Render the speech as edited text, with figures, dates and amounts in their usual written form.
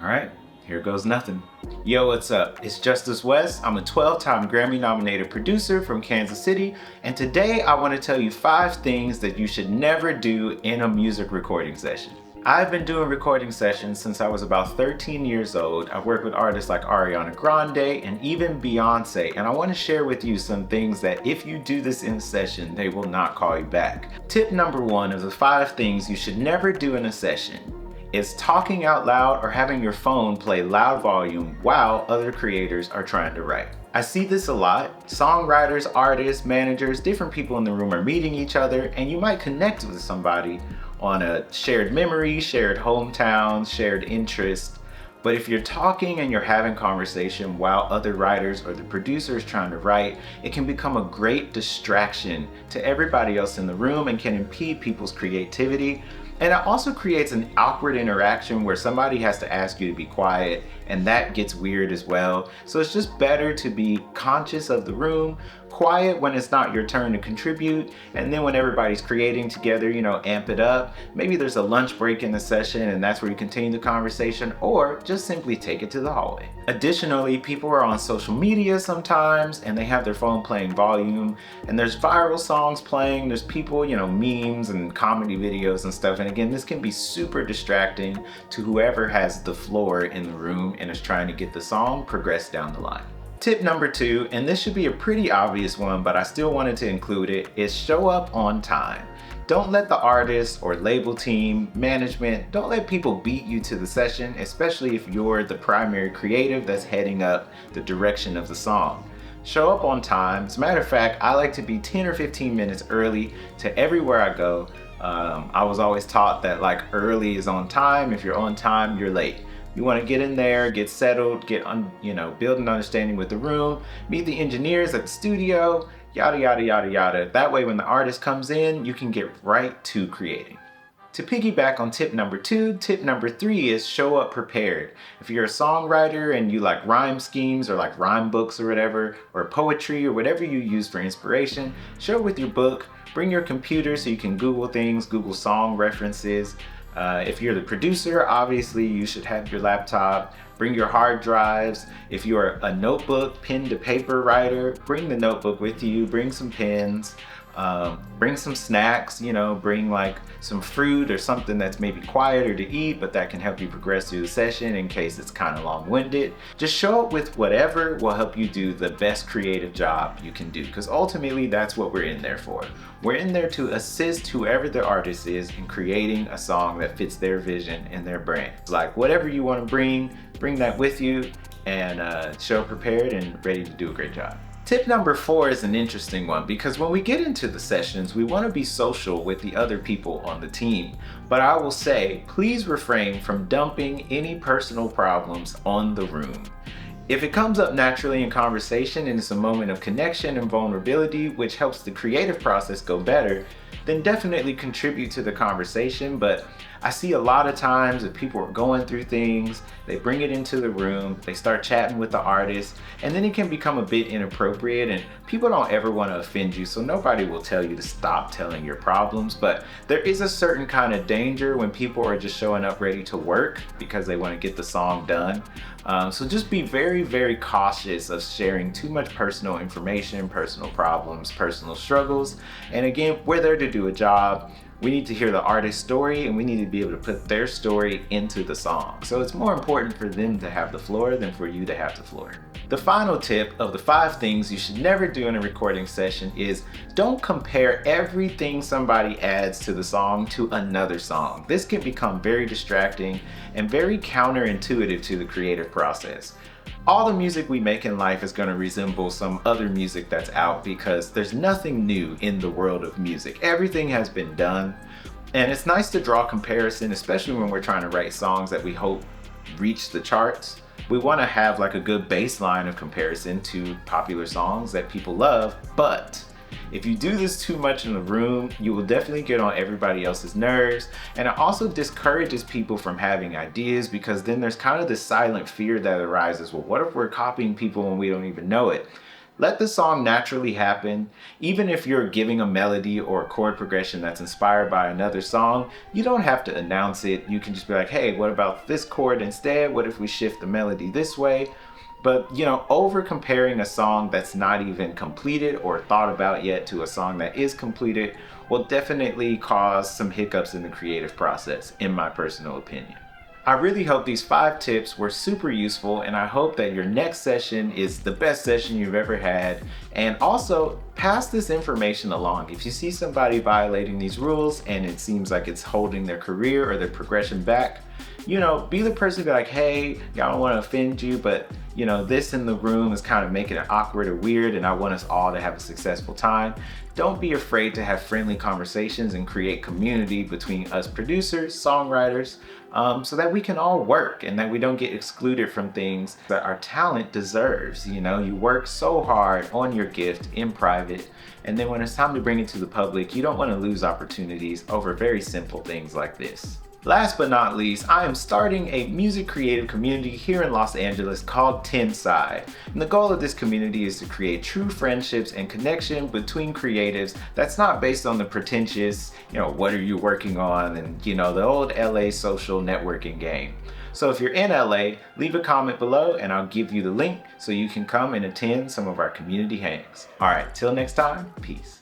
All right, here goes nothing. Yo, what's up? It's Justus West. I'm a 12-time Grammy nominated producer from Kansas City, and today I want to tell you 5 things that you should never do in a music recording session. I've been doing recording sessions since I was about 13 years old. I've worked with artists like Ariana Grande and even Beyonce, and I want to share with you some things that if you do this in a session, they will not call you back. Tip number 1 of the 5 things you should never do in a session is talking out loud or having your phone play loud volume while other creators are trying to write. I see this a lot. Songwriters, artists, managers, different people in the room are meeting each other, and you might connect with somebody on a shared memory, shared hometown, shared interest. But if you're talking and you're having conversation while other writers or the producer is trying to write, it can become a great distraction to everybody else in the room and can impede people's creativity. And it also creates an awkward interaction where somebody has to ask you to be quiet, and that gets weird as well. So it's just better to be conscious of the room, quiet when it's not your turn to contribute, and then when everybody's creating together, amp it up. Maybe there's a lunch break in the session and that's where you continue the conversation, or just simply take it to the hallway. Additionally, people are on social media sometimes and they have their phone playing volume, and there's viral songs playing, there's people, memes and comedy videos and stuff. And again, this can be super distracting to whoever has the floor in the room and is trying to get the song progressed down the line. Tip number 2, and this should be a pretty obvious one, but I still wanted to include it, is show up on time. Don't let the artist or label team, management, don't let people beat you to the session, especially if you're the primary creative that's heading up the direction of the song. Show up on time. As a matter of fact, I like to be 10 or 15 minutes early to everywhere I go. I was always taught that early is on time. If you're on time, you're late. You want to get in there, get settled, build an understanding with the room, meet the engineers at the studio, yada, yada, yada, yada. That way when the artist comes in, you can get right to creating. To piggyback on tip number 2, tip number 3 is show up prepared. If you're a songwriter and you like rhyme schemes or like rhyme books or whatever, or poetry or whatever you use for inspiration, show up with your book, bring your computer so you can Google things, Google song references. If you're the producer, obviously you should have your laptop, bring your hard drives. If you're a notebook, pen to paper writer, bring the notebook with you, bring some pens, bring some snacks, bring some fruit or something that's maybe quieter to eat, but that can help you progress through the session in case it's kind of long-winded. Just show up with whatever will help you do the best creative job you can do, because ultimately that's what we're in there for. We're in there to assist whoever the artist is in creating a song that fits their vision and their brand. Whatever you want to bring that with you, and show up prepared and ready to do a great job. Tip number 4 is an interesting one, because when we get into the sessions, we want to be social with the other people on the team. But I will say, please refrain from dumping any personal problems on the room. If it comes up naturally in conversation and it's a moment of connection and vulnerability, which helps the creative process go better, then definitely contribute to the conversation. But I see a lot of times that people are going through things, they bring it into the room, they start chatting with the artist, and then it can become a bit inappropriate, and people don't ever want to offend you, so nobody will tell you to stop telling your problems. But there is a certain kind of danger when people are just showing up ready to work because they want to get the song done. So just be very, very cautious of sharing too much personal information, personal problems, personal struggles. And again, we're there to do a job. We need to hear the artist's story, and we need to be able to put their story into the song. So it's more important for them to have the floor than for you to have the floor. The final tip of the 5 things you should never do in a recording session is don't compare everything somebody adds to the song to another song. This can become very distracting and very counterintuitive to the creative process. All the music we make in life is going to resemble some other music that's out, because there's nothing new in the world of music. Everything has been done, and it's nice to draw comparison, especially when we're trying to write songs that we hope reach the charts. We want to have a good baseline of comparison to popular songs that people love, but if you do this too much in the room, you will definitely get on everybody else's nerves, and it also discourages people from having ideas, because then there's kind of this silent fear that arises. Well, what if we're copying people and we don't even know it? Let the song naturally happen. Even if you're giving a melody or a chord progression that's inspired by another song, you don't have to announce it. You can just be like, hey, what about this chord instead? What if we shift the melody this way? But over comparing a song that's not even completed or thought about yet to a song that is completed will definitely cause some hiccups in the creative process, in my personal opinion. I really hope these 5 tips were super useful, and I hope that your next session is the best session you've ever had. And also, pass this information along. If you see somebody violating these rules and it seems like it's holding their career or their progression back, be the person to be like, hey, I don't want to offend you, but this in the room is kind of making it awkward or weird, and I want us all to have a successful time. Don't be afraid to have friendly conversations and create community between us producers, songwriters, so that we can all work and that we don't get excluded from things that our talent deserves. You work so hard on your gift in private, and then when it's time to bring it to the public, you don't want to lose opportunities over very simple things like this. Last but not least, I am starting a music creative community here in Los Angeles called Tenside. And the goal of this community is to create true friendships and connection between creatives that's not based on the pretentious, what are you working on, and the old LA social networking game. So if you're in LA, leave a comment below and I'll give you the link so you can come and attend some of our community hangs. All right, till next time, peace.